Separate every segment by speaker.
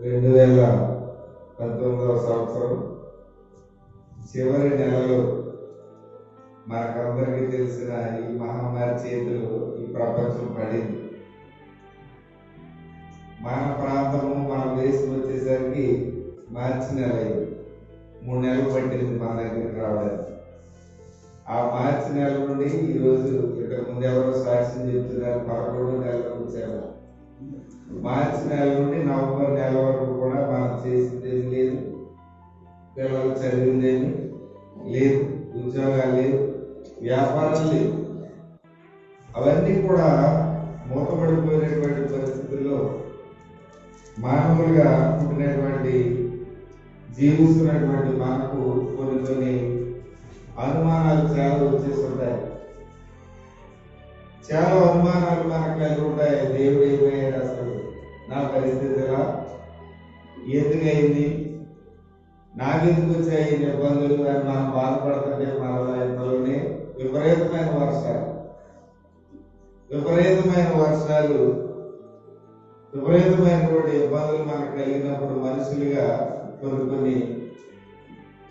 Speaker 1: 2019వ సంవత్సరం చివరి నెలలో మనకందరికీ తెలిసిన ఈ మహమ్మారి చేతులు ఈ ప్రపంచం పడింది. మన ప్రాంతము మన దేశం వచ్చేసరికి మార్చి నెల అయింది. 3 నెలలు పట్టింది మన దగ్గరికి రావడానికి. ఆ మార్చి నెల నుండి ఈరోజు ఇంతకుముందు ఎవరో సాక్ష్యం చెప్తున్నారు 11 నెలలకు వచ్చాము. మార్చి నెల నుండి నవంబర్ నెల వరకు కూడా మనం చేసిందేమి లేదు, పిల్లలు చదివిందేమి లేదు, ఉద్యోగాలు లేవు, వ్యాపారం లేదు. అవన్నీ కూడా మూతపడిపోయినటువంటి పరిస్థితుల్లో మానవులుగా పుట్టినటువంటి జీవిస్తున్నటువంటి మనకు కొన్ని అనుమానాలు చాలా వచ్చేసి ఉంటాయి. చాలా అనుమానాలు మనకు కలిగి ఉంటాయి. దేవుడు ఏమయ్యాడు, అసలు నా పరిస్థితి ఎలా, ఎందుకయింది, నాకెందుకు వచ్చాయి ఇబ్బందులు అని మనం బాధపడుతుంటే మన ఇంతలోనే విపరీతమైన వర్షాలు విపరీతమైనటువంటి ఇబ్బందులు మనకు కలిగినప్పుడు మనుషులుగా కొన్ని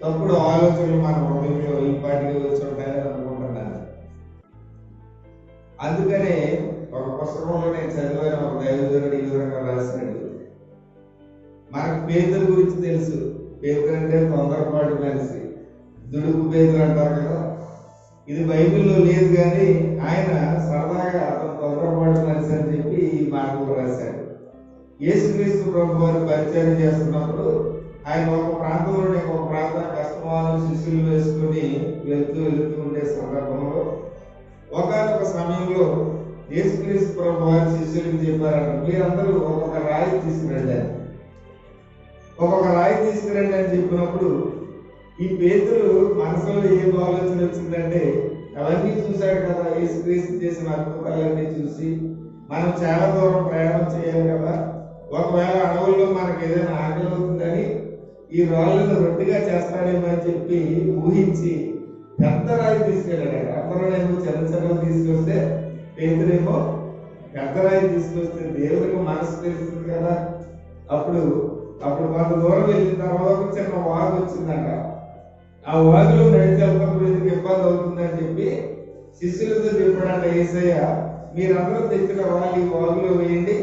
Speaker 1: తప్పుడు ఆలోచనలు మన హృదయంలో ఈ పాటికి వచ్చి ఉంటాయని అనుకుంటున్నాను. అందుకనే ఒక పుస్తకంలో నేను చదివాను, ఒక దైవజనుడు ఈ విధంగా రాశాడు. మనకు పేదల గురించి తెలుసు. పేదలు అంటే తొందరపాటు మనిషి, దుడుకు పేదలు అంటారు కదా. ఇది బైబిల్లో లేదు, కానీ ఆయన సరదాగా అతను తొందరపాటు మనిషి అని చెప్పి ఈ మాటలు రాశాడు. యేసుక్రీస్తు ప్రభు వారు పరిచయం చేస్తున్నప్పుడు ఆయన ఒక ప్రాంతంలోని ఒక ప్రాంతం కష్టమాను శిష్యులు వేసుకుని వెళ్తూ ఉండే సందర్భంలో ఒకనొక సమయంలో యేసుక్రీస్తు ప్రభు వారి శిష్యులకు చెప్పారంట, మీరందరూ ఒక్కొక్క రాయి తీసుకురండి అని చెప్పినప్పుడు ఈ పేతురు మనసులో ఏం ఆలోచన వచ్చిందంటే, అవన్నీ చూశాడు కదా, యేసుక్రీస్తు చేసిన అద్భుతాలన్నీ చూసి మనం చాలా దూరం ప్రయాణం చేయాలి కదా, ఒకవేళ అడవుల్లో మనకు ఏదైనా ఆకలి అవుతుందని ఈ రాళ్ళను రొట్టిగా చేస్తాడేమో అని చెప్పి ఊహించి పెద్ద రాయి తీసుకెళ్ళాడు. అందరూనేమో చిన్న తీసుకొస్తే పేతురేమో పెద్ద రాయి తీసుకొస్తే దేవుడికి మనసు తెలుస్తుంది కదా. అప్పుడు కొంత దూరం వెళ్ళిన తర్వాత చిన్న వాగు వచ్చిందంట. ఆ వాగులో నడిచి వెళ్తున్నప్పుడు ఇబ్బంది అవుతుందని చెప్పి శిష్యులతో చెప్పాడంట, యేసయ్య మీరందరూ తెచ్చిన రాళ్ళు ఈ వాగులో వేయండి,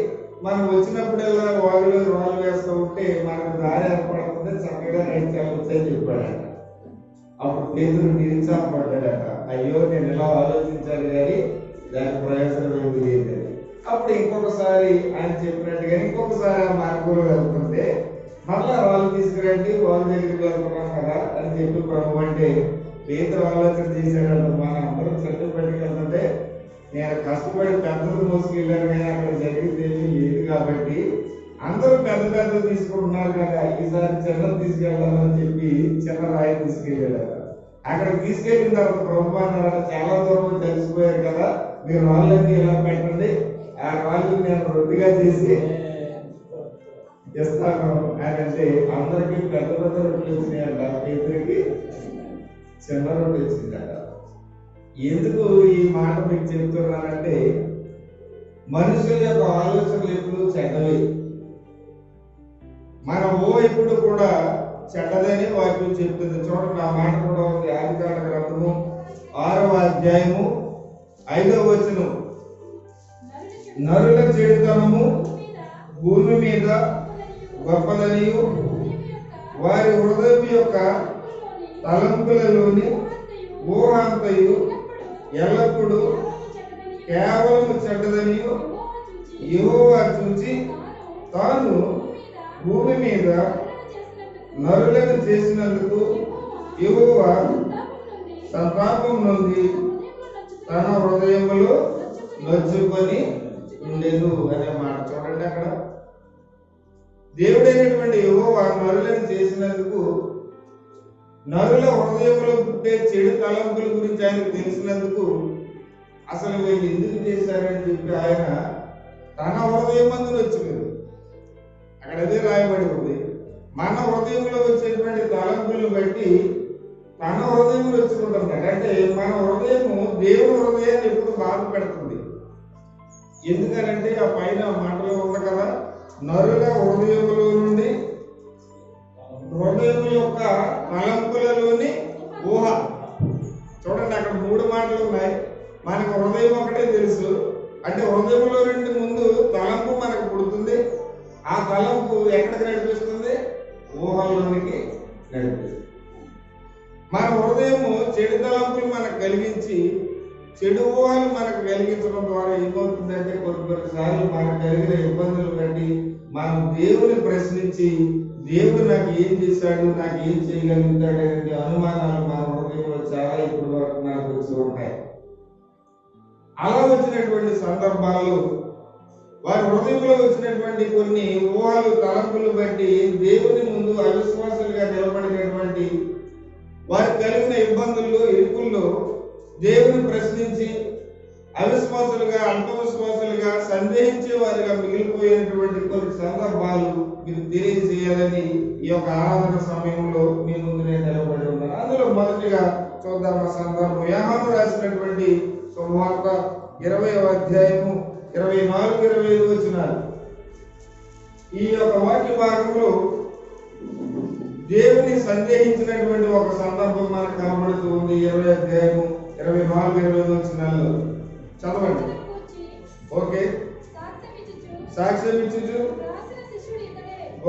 Speaker 1: మనం వచ్చినప్పుడల్లా వాగులో రాళ్ళు వేస్తూ ఉంటే మనకు దారి ఏర్పడుతుంది, చక్కగా నడిచి వెళ్ళొచ్చు అని చెప్పాడంట. అప్పుడు పేతురు నిరుత్సాహపడ్డాడట, అయ్యో నేను ఇలా ఆలోచించాలి కానీ దాని ప్రయోజనం ఏమి లేదని. అప్పుడు ఇంకొకసారి ఆయన చెప్పినట్టుగా ఇంకొకసారి ఆ మార్గంలో వెళ్తుంటే మళ్ళా వాళ్ళు తీసుకురండి, వాళ్ళ దగ్గరికి వెళ్తున్నాం కదా అని చెప్పి ప్రభు అంటే పేతురు ఆలోచన చేశాడంట, మన అందరం చెట్టు పట్టుకెళ్తుంటే నేను కష్టపడి పెద్దలు మోసుకెళ్ళాను కానీ అక్కడ జరిగింది ఏమీ లేదు కాబట్టి అందరూ పెద్ద తీసుకుంటున్నారు కదా, ఈసారి చిన్నది తీసుకెళ్దామని చెప్పి చిన్న రాయి తీసుకెళ్ళాడు. అక్కడ తీసుకెళ్ళిన తర్వాత ప్రభు అన్నాడు, చాలా దూరం తెలిసిపోయారు కదా, మీరు రాళ్ళన్నీ ఇలా పెట్టండి, ఆ రాళ్ళు నేను రొట్టిగా చేసి ఇస్తాను అని అంటే అందరికీ పెద్ద రొట్టెలు వచ్చినాయంట, పేతురికి చిన్న రొట్టె వచ్చిందట. ఎందుకు ఈ మాట మీకు చెప్తున్నానంటే, మనుషుల యొక్క ఆలోచనలు ఎప్పుడు చెడ్డవి. మన ఎప్పుడు కూడా చెడ్డదని వాక్యం చెప్తుంది. చూడండి, ఆ మాట కూడా ఉంది. ఆదికాండ గ్రంథము 6వ అధ్యాయము 5వ వచనం, నరుల చెడుతనము భూమి మీద గొప్పదనియు వారి హృదయం యొక్క తలంపులలోని ఊహాంతయు ఎల్లప్పుడూ కేవలం చెడ్డదని యెహోవా చూచి తాను భూమి మీద నరులను చేసినందుకు యెహోవా సంతాపం నుండి తన హృదయములో నొచ్చుకొని ఉండెను అనే మాట చూడండి. అక్కడ దేవుడైనటువంటి యెహోవా నరులను చేసినందుకు, నరుల హృదయంలో పుట్టే చెడు తలంపుల గురించి ఆయనకు తెలిసినందుకు, అసలు వీళ్ళు ఎందుకు చేశారని చెప్పి ఆయన తన హృదయం మందు వచ్చింది. అక్కడ అదే రాయబడి ఉంది. మన హృదయంలో వచ్చేటువంటి తలంపులను బట్టి తన హృదయం వచ్చుకుంటున్నాడు. అంటే మన హృదయము దేవుని హృదయాన్ని ఎప్పుడు బాధ పెడుతుంది. ఎందుకనంటే ఆ పైన మాటలో ఉంది కదా, నరుల హృదయములో నుండి, హృదయం యొక్క తలంపులలోని ఊహ. చూడండి, అక్కడ 3 మాటలు ఉన్నాయి. మనకు హృదయం ఒకటే తెలుసు. అంటే హృదయంలో నుండి ముందు తలంపు మనకు పుడుతుంది. ఆ తలంపు ఎక్కడికి నడిపిస్తుంది? ఊహల్లోనికి నడిపిస్తుంది. మన హృదయము చెడు తలంపులు మనకు కలిగించి, చెడు ఊహలు మనకు కలిగించడం ద్వారా ఏమవుతుందంటే కొన్నిసార్లు మనకు కలిగిన ఇబ్బందులు బట్టి మనం దేవుని ప్రశ్నించి, దేవుడు నాకు ఏం చేశాడు, నాకు ఏం చేయగలుగుతాడు అనే అనుమానాలు మన హృదయంలో చాలా ఇప్పుడు వరకు మనకు వచ్చి ఉంటాయి. అలా వచ్చినటువంటి సందర్భాల్లో వారి హృదయంలో వచ్చినటువంటి కొన్ని ఊహలు, తలంపులు బట్టి దేవుని ముందు అవిశ్వాసులుగా నిలబడినటువంటి వారికి కలిగిన ఇబ్బందుల్లో, ఇరుకుల్లో దేవుని ప్రశ్నించి అవిశ్వాసులుగా, అల్పవిశ్వాసులుగా, సందేహించే వారిగా మిగిలిపోయినటువంటి కొన్ని సందర్భాలు మీకు తెలియజేయాలని ఈ యొక్క ఆరాధన సమయంలో మీ ముందు నేను నిలబడి ఉన్నాను. అందులో మొదటిగా చూద్దాం ఆ సందర్భం. యోహాను రాసినటువంటి సువార్త 20వ అధ్యాయము 24-25 వచనాలు. ఈ యొక్క వాక్య భాగంలో దేవుని సందేహించినటువంటి ఒక సందర్భం మనకు కనబడుతూ ఉంది. 20వ అధ్యాయము 24-25 వచనాల్లో చదవండి. ఓకే, సాక్ష్యం ఇచ్చుచు.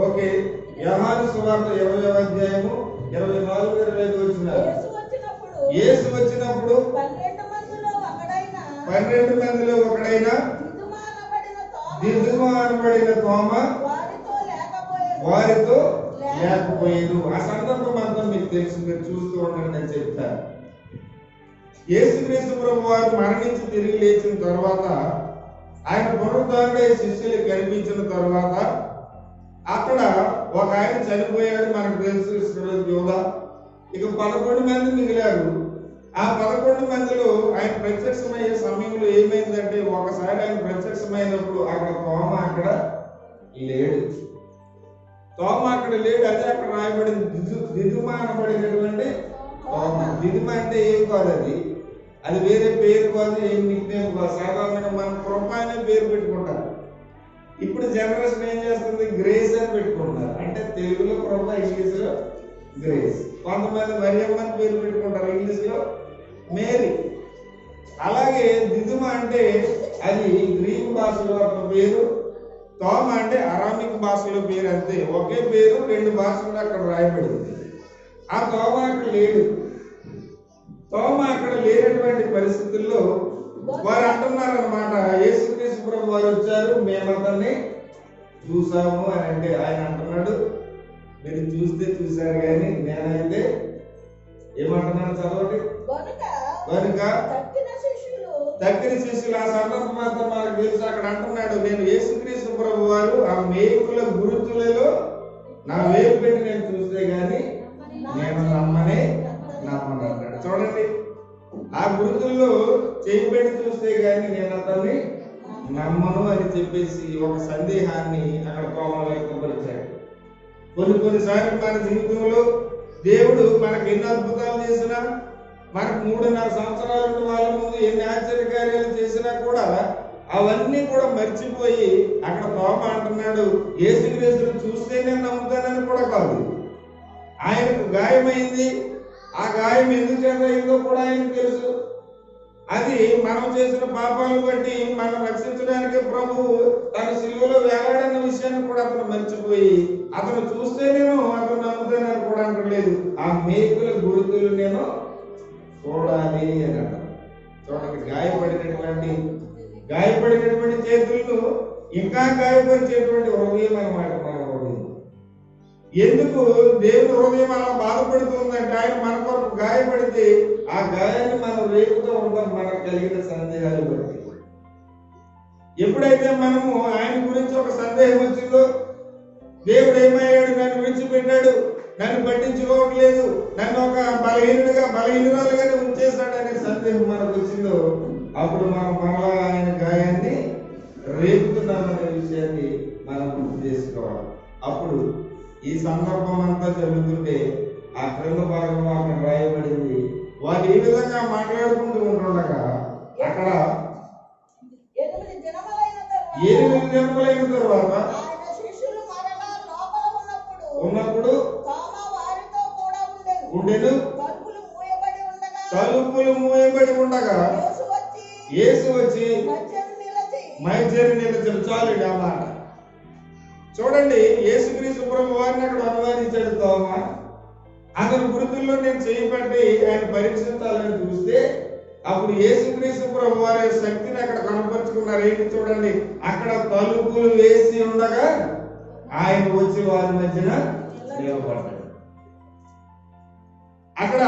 Speaker 1: ఓకే, యోహాను సువార్త 20వ అధ్యాయము 24-25 వచనాలు. యేసు వచ్చినప్పుడు 12 మందిలో ఒకడైన దిదుమ అనబడిన తోమ వారితో లేకపోయేదు. ఆ సందర్భం అంతా మీకు తెలుసు, మీరు చూస్తూ ఉండండి అని చెప్తారు. యేసుక్రీస్తు ప్రభు వారు మరణించి తిరిగి లేచిన తర్వాత, ఆయన పునరుద్ధరణై శిష్యులకు కనిపించిన తర్వాత, అక్కడ ఒక ఆయన చనిపోయాడు, మనకు తెలుసు, ఇస్కరియోతు యూదా. ఇక 11 మంది మిగిలారు. ఆ 11 మందిలో ఆయన ప్రత్యక్షమయ్యే సమయంలో ఏమైందంటే, ఒకసారి ఆయన ప్రత్యక్షమైనప్పుడు అక్కడ తోమ అక్కడ లేడు. తోమ అక్కడ లేడు. అదే అక్కడ రాయబడింది దిదుమ అనబడినటువంటి తోమ. దిదుమ అంటే ఏం కాదు, అది వేరే పేరు కాదు, ఏం నిక్నేమ్ కాదు. సాధారణంగా మనం కృప అనే పేరు పెట్టుకుంటారు. ఇప్పుడు జనరేషన్ ఏం చేస్తుంది? గ్రేస్ అని పెట్టుకుంటారు. అంటే తెలుగులో కృప, ఇంగ్లీష్ లో గ్రేస్. కొంతమంది మరియమ్మ అని పేరు పెట్టుకుంటారు, ఇంగ్లీష్ లో మేరీ. అలాగే దిదుమ అంటే అది గ్రీక్ భాషలో ఒక పేరు, తోమ అంటే అరామిక్ భాషలో పేరు. అంతే, ఒకే పేరు 2 భాషలు అక్కడ రాయబడింది. ఆ తోమ అక్కడ లేడు. తోమ అక్కడ లేనటువంటి పరిస్థితుల్లో వారు అంటున్నారన్నమాట, యేసుక్రీస్తు ప్రభు వారు వచ్చారు, మేము అతన్ని చూసాము అని. అంటే ఆయన అంటున్నాడు, మీరు చూస్తే చూశారు కానీ నేనైతే ఏమంటున్నాను చదవండి. కనుక తక్కిన శిష్యులు, ఆ సందర్భం అంతా మనకు తెలుసు. అక్కడ అంటున్నాడు, నేను యేసుక్రీస్తు ప్రభు వారు ఆ మేకుల గురుతులలో నా వేలు పెట్టి నేను చూస్తే గాని నేను నమ్మనే నమ్మను అన్నాడు. చూడండి, ఆ గురుతుల్లో చేయి పెట్టి చూస్తే గాని నేను అతన్ని నమ్మను అని చెప్పేసి ఒక సందేహాన్ని అక్కడ కోమలో వ్యక్తపరిచాడు. కొన్నిసార్లు మన జీవితంలో దేవుడు మనకు ఎన్ని అద్భుతాలు చేసినా, మనకు 3.5 సంవత్సరాల వాళ్ళ ముందు ఎన్ని ఆశ్చర్యకార్యాలు చేసినా కూడా అవన్నీ కూడా మర్చిపోయి అక్కడ తోమ అంటున్నాడు, యేసుక్రీస్తుని చూస్తే నేను నమ్ముతానని కూడా కాదు. ఆయనకు గాయమైంది, ఆ గాయం ఎందుకు చేయిందో కూడా ఆయనకు తెలుసు. అది మనం చేసిన పాపాలను బట్టి మనం రక్షించడానికి ప్రభువు తన సిలువలో వేలాడన్న విషయాన్ని కూడా అతను మర్చిపోయి, అతను చూస్తే నేను అతను నమ్ముతానని కూడా అంటలేదు. ఆ మేకుల గుర్తులు నేను చూడాలి అని అంటారు. చూడండి, గాయపడినటువంటి చేతులను ఇంకా గాయపరిచేటువంటి హృదయం అన్నమాట మన హృదయం. ఎందుకు దేవుని హృదయం అలా బాధపడుతుందంటే, ఆయన మన కొరకు గాయపడితే ఆ గాయాన్ని మనం రేపుతూ ఉంటాం మనకు కలిగిన సందేహాలు బట్టి. ఎప్పుడైతే మనము ఆయన గురించి ఒక సందేహం వచ్చిందో, దేవుడు ఏమయ్యాడు, నన్ను విడిచిపెట్టాడు, నన్ను పట్టించుకోవట్లేదు, నన్ను ఒక బలహీనురాలుగానే ఉంచేశాడు అనే సందేహం మనకు వచ్చిందో, అప్పుడు మనం మరలా ఆయన గాయాన్ని రేపుతున్నామనే విషయాన్ని మనం గుర్తు చేసుకోవాలి. అప్పుడు ఈ సందర్భం అంతా జరుగుతుంటే ఆ క్రింద భాగంలో అక్కడ రాయబడింది, వాళ్ళు ఈ విధంగా మాట్లాడుకుంటూ ఉంటుండగా అక్కడ 8 దినములైన తర్వాత ఉండెను. తలుపులు మూయబడి ఉండగా యేసు వచ్చి మధ్యన నిలిచెను. చాలు ఆ మాట చూడండి. యేసుక్రీస్తు ప్రభు వారిని అక్కడ అనుమానించాడు తోమా. అతని గుర్తుల్లో నేను చేయబట్టి ఆయన పరీక్షించాలని చూస్తే అప్పుడు యేసుక్రీస్తు ప్రభు వారి శక్తిని అక్కడ కనపరుచుకున్నారు. ఏంటి చూడండి, అక్కడ తలుపులు వేసి ఉండగా ఆయన వచ్చి వారి మధ్యన నిలబడ్డాడు. అక్కడ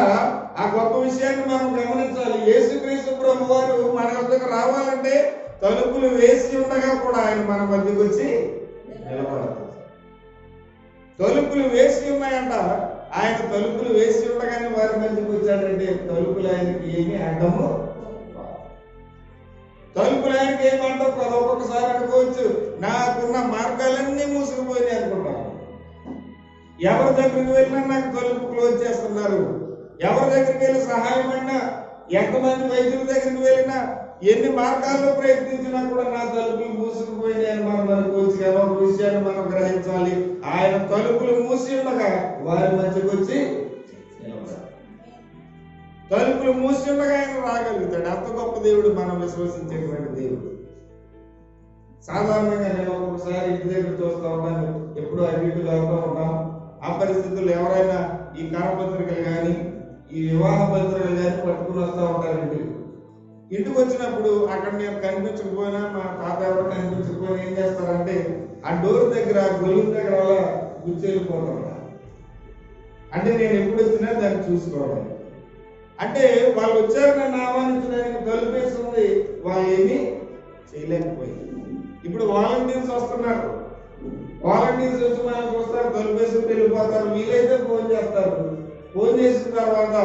Speaker 1: ఆ గొప్ప విషయాన్ని మనం గమనించాలి. యేసుక్రీస్తు ప్రభు వారు మన వద్దకు రావాలంటే తలుపులు వేసి ఉండగా కూడా ఆయన మన మధ్యకు వచ్చి నిలబడతారు. తలుపులు వేసి ఉన్నాయంట. ఆయన తలుపులు వేసి ఉండగానే వారి మధ్యకు వచ్చాడంటే తలుపులు ఆయనకి ఏమి అడ్డము, తలుపులు ఆయనకి ఏమి అడ్డం కాదు. ఒక్కొక్కసారి అనుకోవచ్చు, నాకున్న మార్గాలన్నీ మూసుకుపోయినాయి అనుకుంటాను. ఎవరి దగ్గరికి వెళ్ళినా నాకు తలుపు క్లోజ్ చేస్తున్నారు. ఎవరి దగ్గరికి వెళ్ళి సహాయం అయినా, ఎంతమంది వైద్యుల దగ్గరికి వెళ్ళినా, ఎన్ని మార్గాల్లో ప్రయత్నించినా కూడా నా తలుపులు మూసుకుపోయినాయని మనం అనుకోవచ్చు. కానీ ఒక విషయాన్ని మనం గ్రహించాలి, ఆయన తలుపులు మూసి ఉండగా వారి మధ్యకు వచ్చి తలుపులు మూసి ఉండగా ఆయన రాగలుగుతాడు. అంత గొప్ప దేవుడు మనం విశ్వసించేటువంటి దేవుడు. సాధారణంగా నేను ఒక్కొక్కసారి ఇంటి దగ్గర చూస్తూ ఉంటాను, ఎప్పుడు అటు ఇటు వెళ్తూ ఉంటాం. ఆ పరిస్థితుల్లో ఎవరైనా ఈ కరపత్రికలు కానీ ఈ వివాహ పత్రికలు కానీ పట్టుకుని వస్తూ ఉంటారు. ఇంటికి వచ్చినప్పుడు అక్కడ నేను కనిపించకపోయినా, మా తాత ఎవరు కనిపించకపోయినా ఏం చేస్తారంటే ఆ డోర్ దగ్గర గొలుగు దగ్గర అలా గుచ్చెళ్ళిపోతారు. అంటే నేను ఎప్పుడు వచ్చినా దాన్ని చూసుకోవడం. అంటే వాళ్ళు వచ్చారు నన్ను ఆహ్వానించడానికి, తలుపేస్తుంది, వాళ్ళు ఏమీ చేయలేకపోయింది. ఇప్పుడు వాలంటీర్స్ వస్తున్నారు. వాలంటీర్స్ వచ్చి మనం చూస్తారు, తలుపేసి వెళ్ళిపోతారు. వీలైతే ఫోన్ చేస్తారు. ఫోన్ చేసిన తర్వాత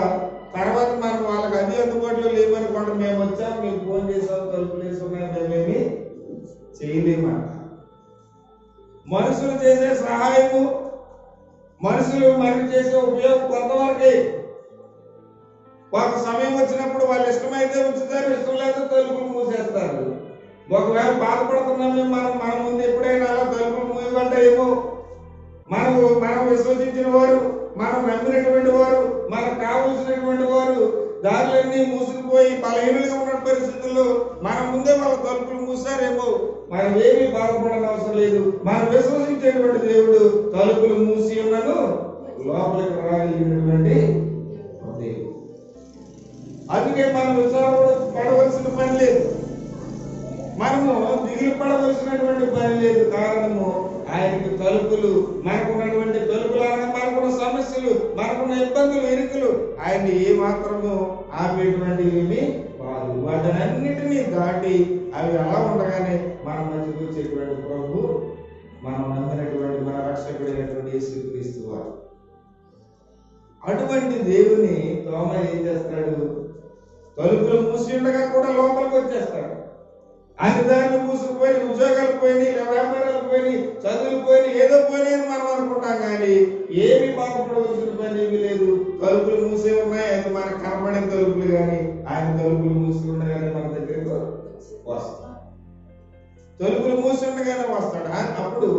Speaker 1: మనం వాళ్ళకి అది అందుబాటులో లేవనుకోండి, మేము వచ్చాం, మీకు ఫోన్ చేసాం, తలుపులు వేసుకున్నాం, మేమేమి చేయలేమంట. మనుషులు చేసే సహాయము, మనుషులు మనకు చేసే ఉపయోగం కొంతవరకే. ఒక సమయం వచ్చినప్పుడు వాళ్ళు ఇష్టమైతే ఉంచుతారు, ఇష్టం లేకపోతే తలుపులు మూసేస్తారు. ఒకవేళ బాధపడుతున్నామే మన ముందు ఎప్పుడైనా అలా తలుపులు మూయబడ్డాయేమో, మనం విశ్వసించిన వారు, మనం నమ్మినటువంటి వారు, మనకు కావలసినటువంటి వారు దారులన్నీ మూసుకుపోయి బలహీనులుగా ఉన్న పరిస్థితుల్లో మన ముందే వాళ్ళ తలుపులు మూసారేమో, మనం ఏమీ బాధపడని అవసరం లేదు. మనం విశ్వసించేటువంటి దేవుడు తలుపులు మూసి ఉన్నను లోపలికి రాగలిగినటువంటి దేవుడు. అందుకే మనం పడవలసిన పని లేదు, మనము దిగులు పడవలసినటువంటి పని లేదు. కారణము ఆయనకు తలుపులు, మనకున్నటువంటి తలుపులు అనగా మనకున్న సమస్యలు, మనకున్న ఇబ్బందులు, ఇరుకులు ఆయన ఏ మాత్రము ఆపేటువంటి ఏమి కాదు. వాటన్నిటినీ దాటి అవి అలా ఉండగానే మన మధ్యకు వచ్చేటువంటి ప్రభు, మనం నమ్మినటువంటి మన రక్షకుడైనటువంటి యేసుక్రీస్తు వారు. అటువంటి దేవుని తోమ ఏం చేస్తాడు, తలుపులు మూసి ఉండగా కూడా లోపలికి వచ్చేస్తాడు. అన్ని దాన్ని మూసుకుపోయి, ఉద్యోగాలు పోయినాయి, వ్యాపారాలు పోయినాయి, చదువులు పోయినాయి, ఏదో పోయినాయని మనం అనుకుంటాం. కానీ ఏమి బాధపడవలసిన పని ఏమీ లేదు. తలుపులు మూసే ఉన్నాయి, అది మనకు కనపడిన తలుపులు. కానీ ఆయన తలుపులు మూసి ఉండగానే మన దగ్గరకు వస్తాడు. తలుపులు మూసి ఉండగానే వస్తాడు. అప్పుడు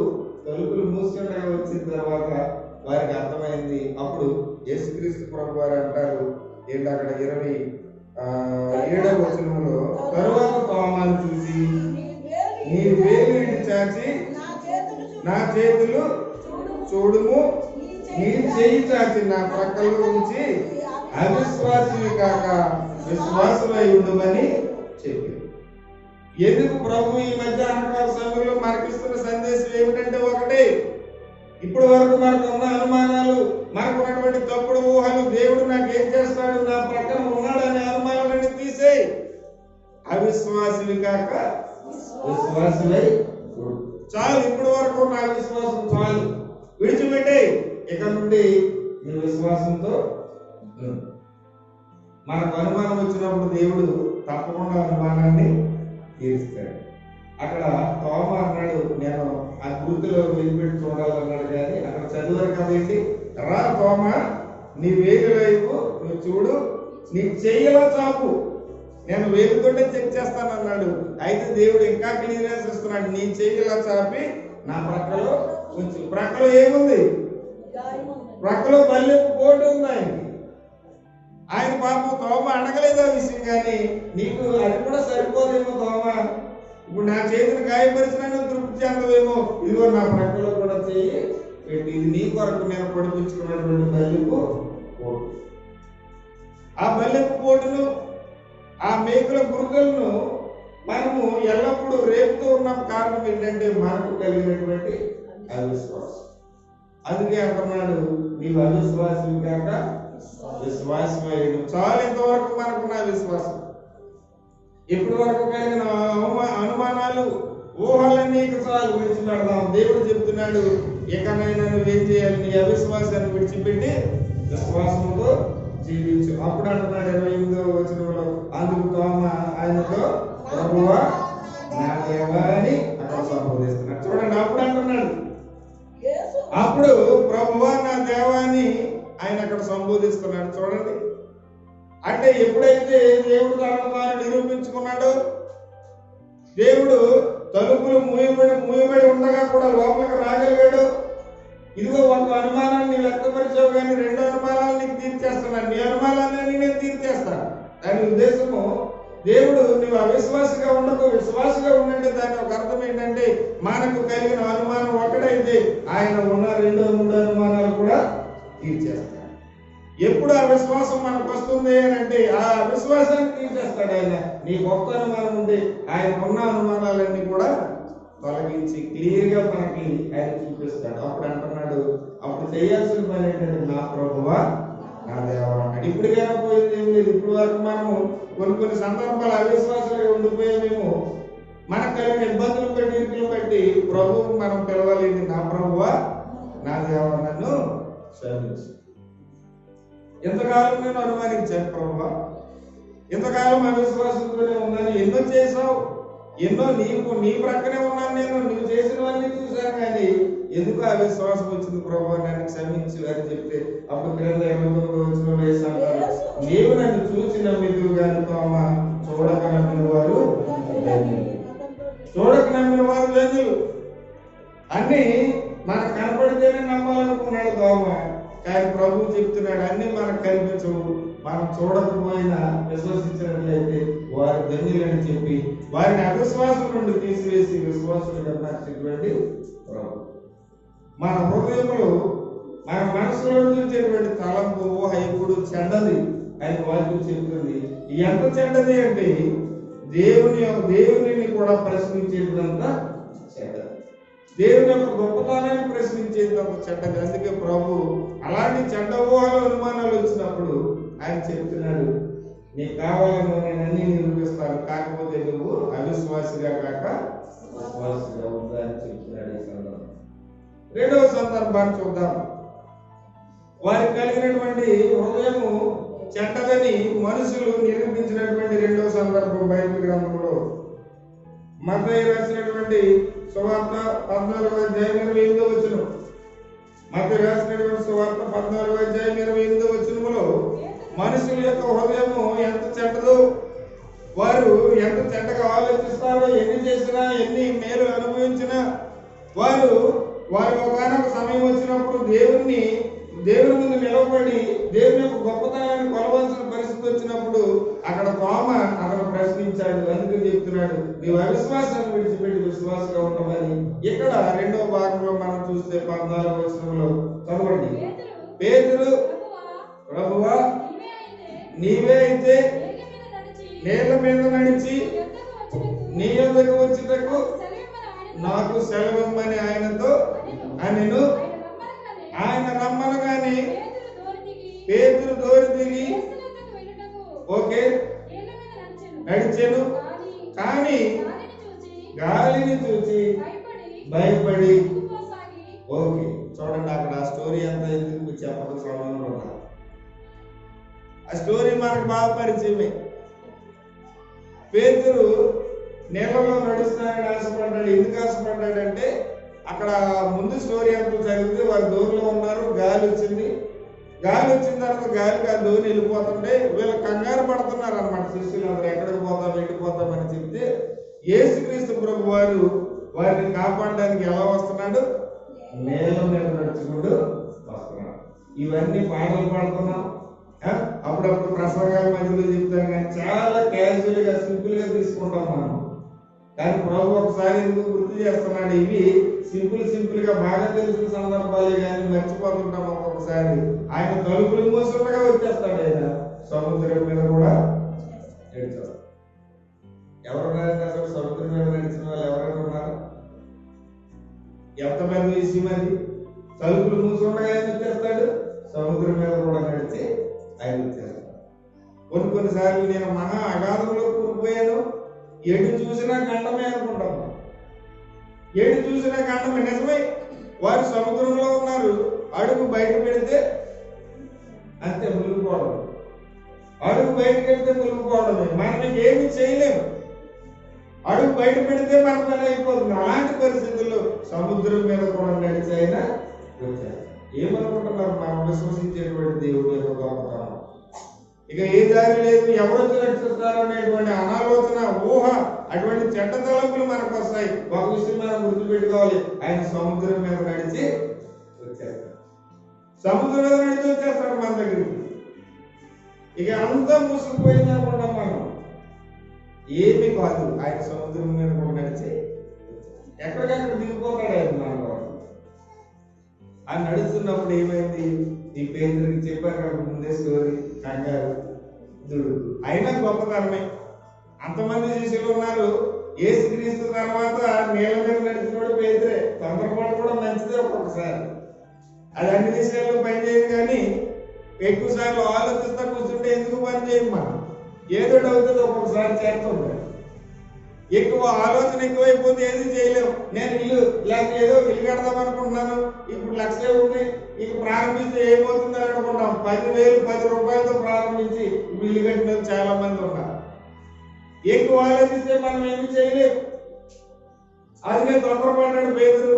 Speaker 1: తలుపులు మూసి ఉండగా వచ్చిన తర్వాత వారికి అర్థమైంది. అప్పుడు యేసుక్రీస్తు ప్రభు వారు అంటారు, ఏంటి అక్కడ 27వ వచనంలో, తరువాత తోమాను చూసి నీ వేలు చాచి నా చేతులు చూడుము, నీ చేయి చాచి నా ప్రక్కలో ఉంచి అవిశ్వాసివి కాక విశ్వాసమై ఉండుమని చెప్పి. ఎందుకు ప్రభు ఈ మధ్య అనకాల సమయంలో మనకిస్తున్న సందేశం ఏమిటంటే, ఒకటి, ఇప్పటి వరకు మనకు ఉన్న అనుమానాలు, మనకు ఉన్నటువంటి తప్పుడు ఊహలు, దేవుడు నాకు ఏం చేస్తాడు, నా ప్రక్కన ఉన్నాడనే అనుమానాలన్నీ తీసేయి. అవిశ్వాసివి కాక విశ్వాసమై చాలు. ఇప్పటి వరకు నా విశ్వాసం చాలు, విడిచిపెట్టాయి. ఇక నుండి నీ విశ్వాసంతో. మనకు అనుమానం వచ్చినప్పుడు దేవుడు తప్పకుండా అనుమానాన్ని తీరుస్తాడు. అక్కడ తోమ అన్నాడు, నేను ఆ గుర్తులో వెళ్ళిపెట్టి చూడాలన్నాడు. కానీ అక్కడ చదివారు కాబట్టి, రా తోమ, నీ వేలు వైపు నువ్వు చూడు, నీ చెయ్యిలో చాపు, నేను వేలుతోటే చెక్ చేస్తాను అన్నాడు. అయితే దేవుడు ఇంకా క్లియరెన్స్ ఇస్తున్నాడు, నీ చెయ్యిలో చాపి నా ప్రక్కలో ఉంచు. ప్రక్కలో ఏముంది? ప్రక్కలో బల్లెపు కోటు ఉంది ఆయనకి. ఆయన పాపం తోమ అడగలేదు ఆ విషయం, కానీ నీకు అది కూడా సరిపోదేమో తోమ, ఇప్పుడు నా చేతిని గాయపరిచినా తృప్తి చెందవేమో, ఇదిగో నా ప్రక్కలో కూడా చెయ్యి పెట్టి, ఇది నీ కొరకు నేను పొడిపించుకున్నటువంటి బల్లెపు పోటు. ఆ బల్లెపు పోటును, ఆ మేకుల గురుకలను మనము ఎల్లప్పుడూ రేపుతూ ఉన్న కారణం ఏంటంటే మనకు కలిగినటువంటి అవిశ్వాసం. అందుకే అంటున్నాడు, నీవు అవిశ్వాసం కాక విశ్వాసమయ్యాడు. చాలు ఇంతవరకు మనకున్న విశ్వాసం. ఇప్పటి వరకు కలిగిన అనుమానాలు, ఊహలన్నీ ఇక చాలు, విడిచిపెడదాం. దేవుడు చెప్తున్నాడు, ఇకనైనా నువ్వేం చేయాలి, నీ అవిశ్వాసాన్ని విడిచిపెట్టి విశ్వాసంతో జీవించు. అప్పుడు అంటున్నాడు 28వ వచనంలో, అందుకు తోమ ఆయనతో ప్రభువా నా దేవా అని అక్కడ సంబోధిస్తున్నాడు. చూడండి, అప్పుడు అంటున్నాడు, అప్పుడు ప్రభువా నా దేవా అని ఆయన అక్కడ సంబోధిస్తున్నాడు. చూడండి, అంటే ఎప్పుడైతే దేవుడు తనను తాను నిరూపించుకున్నాడో, దేవుడు తలుపులు మూయబడి ఉండగా కూడా లోపలికి రాగలిగాడు. ఇదిగో ఒక అనుమానాన్ని వ్యక్తపరిచావు, కానీ రెండు అనుమానాలు నీకు తీర్చేస్తున్నాను, నీ అనుమానాన్ని నేను తీర్చేస్తాను. దాని ఉద్దేశము, దేవుడు నువ్వు అవిశ్వాసగా ఉండకు, విశ్వాసగా ఉండండి. దాని ఒక అర్థం ఏంటంటే, మనకు కలిగిన అనుమానం ఒకటైతే ఆయన ఉన్న 2, 3 అనుమానాలు కూడా తీర్చేస్తాడు. ఎప్పుడు ఆ విశ్వాసం మనకు వస్తుంది అని అంటే, ఆ విశ్వాసాన్ని తీర్చేస్తాడు ఆయన. నీ గొప్ప అనుమానం ఉండి ఆయన ఉన్న అనుమానాలన్నీ కూడా తొలగించి క్లియర్గా మనకి ఆయన చూపిస్తాడు. అప్పుడు అంటున్నాడు, అప్పుడు చేయాల్సిన పని ఏంటంటే, నా ప్రభువా నా దేవా అన్నాడు. ఇప్పటికైనా పోయింది ఏం లేదు. ఇప్పుడు వరకు మనము కొన్ని సందర్భాలు అవిశ్వాసంగా ఉండిపోయామేమో, మనకు కలిగిన ఇబ్బందులు బట్టి, ఇరుకులు బట్టి ప్రభువుకు మనం పిలవలేదు, నా ప్రభువా నా దేవా నన్ను క్షమించు. ఎంతకాలం నేను అనుమానించాను ప్రభువా, ఎంతకాలం అవిశ్వాసంతోనే ఉన్నాను, ఎన్నో చేసావు, ఎన్నో నీ ప్రక్కనే ఉన్నాను నేను, నువ్వు చేసినవన్నీ చూశాను, కానీ ఎందుకు అవిశ్వాసం వచ్చింది ప్రభువా, నన్ను క్షమించు అని చెప్తే, అప్పుడు క్రింద 29వ వచనంలో వేసాను, నీవు నన్ను చూసి నమ్మిదువు గాని తోమ, చూడక నమ్మిన వారు ధన్యులు. చూడక నమ్మిన వారు ధన్యులు. అన్ని మనకు కనపడితేనే నమ్మాలనుకున్నాడు తోమ, కానీ ప్రభువు చెప్తున్నాడు, అన్ని మనకు కనిపించవు, మనం చూడకపోయినా విశ్వసించినట్లయితే వారు ధన్యులని చెప్పి వారిని అవిశ్వాసం నుండి తీసివేసి విశ్వాసులుగా మార్చేటువంటి ప్రభు. మన హృదయంలో, మన మనసులో నుంచేటువంటి తలంపు, ఊహ ఎప్పుడు చెడ్డది అని వాక్యం చెప్తుంది. ఎంత చెడ్డది అంటే, దేవునిని కూడా ప్రశ్నించేటంత చెడ్డది, దేవుని యొక్క గొప్పతనాన్ని ప్రశ్నించేటంత చెడ్డది. అందుకే ప్రభు అలాంటి చెడ్డ ఊహలు, అనుమానాలు వచ్చినప్పుడు ఆయన చెప్తున్నాడు, నీకు కావాలని నేను అన్ని నిరూపిస్తాను, కాకపోతే నువ్వు అవిశ్వాసిగా కాక విశ్వాసిగా ఉందా అని చెప్తున్నాడు. ఈ సందర్భం రెండవ సందర్భాన్ని చూద్దాం. వారికి కలిగినటువంటి హృదయము చెడ్డదని మనుషులు నిరూపించినటువంటి రెండవ సందర్భం బైబిల్ గ్రంథంలో మత్తయి రాసినటువంటి సువార్త 14వ అధ్యాయం 28వ వచనం. మత్తయి రాసినటువంటి సువార్త 14వ అధ్యాయం 28వ వచనములో మనుషుల యొక్క హృదయము ఎంత చెడ్డదో, వారు ఎంత చెడ్డగా ఆలోచిస్తారో, ఎన్ని చేసినా, ఎన్ని మేలు అనుభవించినా, వారు ఒకనొక సమయం వచ్చినప్పుడు దేవుని ముందు నిలబడి దేవుని యొక్క గొప్పతనాన్ని కొలవాల్సిన పరిస్థితి వచ్చినప్పుడు అక్కడ తోమ అతను ప్రశ్నించాడు. అందుకని చెప్తున్నాడు, నీవు అవిశ్వాసాన్ని విడిచిపెట్టి విశ్వాసంగా ఉండమని. ఇక్కడ రెండవ భాగంలో మనం చూస్తే 14వ వచనంలో చదవండి. పేతురు, ప్రభువా నీవే అయితే నేల మీద నడిచి నీ యొద్దకు వచ్చుటకు నాకు సెలవిమ్మని ఆయనతో అనెను. ఆయన రమ్మను గాని పేతురు దోరి దిగి ఓకే నడిచెను, కానీ గాలిని చూచి భయపడి ఓకే. చూడండి, అక్కడ ఆ స్టోరీ అంతా ఎందుకు చెప్పడం సమయంలో ఆ స్టోరీ మనకు బాగా పరిచయమే. పేతురు నీళ్ళలో నడుస్తానని ఆశపడ్డాడు. ఎందుకు ఆశపడ్డాడంటే, అక్కడ ముందు స్టోరీ అంతా చదివితే వారు దూరంలో ఉన్నారు, గాలి వచ్చింది. గాలి వచ్చిన తర్వాత గాలికి ఆ దోని వెళ్ళిపోతుంటే వీళ్ళు కంగారు పడుతున్నారు అన్నమాట. శిష్యులు అందరూ ఎక్కడికి పోతాం, వెళ్ళిపోతామని చెప్తే యేసుక్రీస్తు ప్రభు వారు వారిని కాపాడడానికి ఎలా వస్తున్నాడు? నేల మీద నడుచుకుంటూ వస్తున్నాడు. ఇవన్నీ పాటలు పాడుతున్నాం, అప్పుడప్పుడు ప్రసంగాల మధ్యలో చెప్తాను కానీ చాలా క్యాజువల్గా సింపుల్గా తీసుకుంటాం మనం. కానీ ప్రభు ఒకసారి ఎందుకు గుర్తు చేస్తున్నాడు, ఇవి సింపుల్గా బాగా తెలిసిన సందర్భాలే కానీ మర్చిపోతుంటాం ఒక్కొక్కసారి. ఆయన తలుపులు మూసుకుండగా వచ్చేస్తాడు, ఆయన సముద్రం మీద కూడా నడిచాడు. ఎవరున్నారంటే అసలు సముద్రం మీద నడిచిన వాళ్ళు ఎవరైనా ఉన్నారు? ఎంత పెద్ద విషయం అది. తలుపులు మూసుకుండగా ఆయన వచ్చేస్తాడు, సముద్రం మీద కూడా నడిచి ఆయన వచ్చేస్తాడు. కొన్నిసార్లు నేను మహా అగాధంలో కూలిపోయాను, ఎటు చూసినా గండమే అనుకుంటాము. ఎటు చూసినా గండమే, నిజమే. వారు సముద్రంలో ఉన్నారు, అడుగు బయట పెడితే అంతే మునిగిపోవడం, అడుగు బయట పెడితే మునిగిపోవడమే. మనం ఏమి చేయలేము, అడుగు బయట పెడితే మన పని అయిపోతుంది. అలాంటి పరిస్థితుల్లో సముద్రం మీద కూడా నడిచి అయినా వచ్చారు. ఏమనుకుంటున్నారు? మనం విశ్వసించేటువంటి దేవుడు యొక్క గొప్పతనం. ఇక ఏ దారి లేదు, ఎవరు వచ్చి రక్షిస్తారు అనేటువంటి అనాలోచన, ఊహ, అటువంటి చెడ్డ తలంపులు మనకు వస్తాయి. ఒక విషయం మనం గుర్తుపెట్టుకోవాలి, ఆయన సముద్రం మీద నడిచి వచ్చేస్తాడు. సముద్రం మీద నడిచి వచ్చేస్తాడు మన దగ్గరికి. ఇక అంతా మూసుకుపోయింది అనుకుంటాం మనం. ఏమి కాదు, ఆయన సముద్రం మీద కూడా నడిచి ఎక్కడికక్కడ దిగిపోతాడు ఆయన మనలో. ఆయన నడుస్తున్నప్పుడు ఏమైంది? ఈ పేదరికి చెప్పారు కదా ముందే స్టోరీ, కంగారు దుడు. అయినా గొప్పతనమే. అంతమంది శిష్యులు ఉన్నారు, యేసుక్రీస్తు తర్వాత నీళ్ళ మీద నడిచినోడు పేదరే. తొందరపాటు కూడా మంచిదే ఒక్కొక్కసారి, అది అన్ని విషయాల్లో పనిచేయదు. కానీ ఎక్కువ సార్లు ఆలోచిస్తా కూర్చుంటే ఎందుకు పని చేయం మనం? ఏదో అవుతుంది ఒక్కొక్కసారి చేస్తుంది. ఎక్కువ ఆలోచన ఎక్కువైపోతే ఏది చేయలేము. నేను ఇల్లు లేకపోతే ఏదో ఇల్లు కడదాం అనుకుంటున్నాను, ఇప్పుడు 1,00,000 ఉంది, ఇక ప్రారంభిస్తే ఏమవుతుందని అనుకుంటాం. 10,000 10 రూపాయలతో ప్రారంభించి ఇల్లు కట్టిన చాలా మంది ఉన్నారు. ఎక్కువ ఆలోచిస్తే మనం ఏమి చేయలేము. అందుకే తొందరపడ్డాడు పేదరు.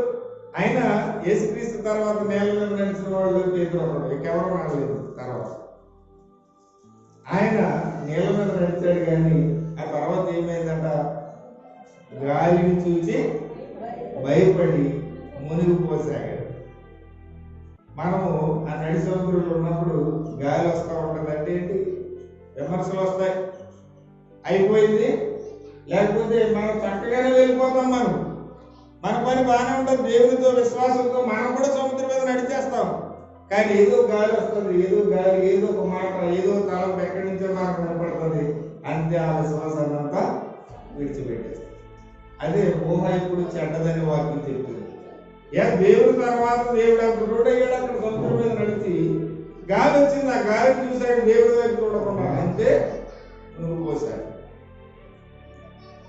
Speaker 1: అయినా యేసుక్రీస్తు తర్వాత నేల మీద నడిచిన వాళ్ళు పేదరు ఒకడు, ఇంకెవరు నడలేదు. తర్వాత ఆయన నేల మీద నడిచాడు, కానీ ఆ తర్వాత ఏమైందంట? గాలిని చూసి భయపడి మునిగిపోసాగాడు. మనము ఆ నడి సముద్రంలో ఉన్నప్పుడు గాలి వస్తూ ఉంటుంది అంటే ఏంటి? విమర్శలు వస్తాయి, అయిపోయింది, లేకపోతే మనం చక్కగానే వెళ్ళిపోతాం. మన పని బాగానే ఉంటుంది, దేవుడితో విశ్వాసంతో మనం కూడా సముద్రం మీద నడిచేస్తాం. కానీ ఏదో గాలి వస్తుంది, ఏదో ఒక మాట, ఏదో తలం ఎక్కడి నుంచో మనకు కనపడుతుంది, అంతే ఆ విశ్వాసాన్ని అంతా విడిచిపెట్టేస్తాం. అదే ఊహ ఇప్పుడు చెడ్డదని వాక్యం చెప్తుంది. దేవుడి తర్వాత దేవుడు అయ్యాడు, అక్కడ సముద్రం మీద నడిచి గాలి వచ్చింది, ఆ గాలి చూశాడు, దేవుడి వైపు చూడకుండా అంతే మునిగిపోశాడు.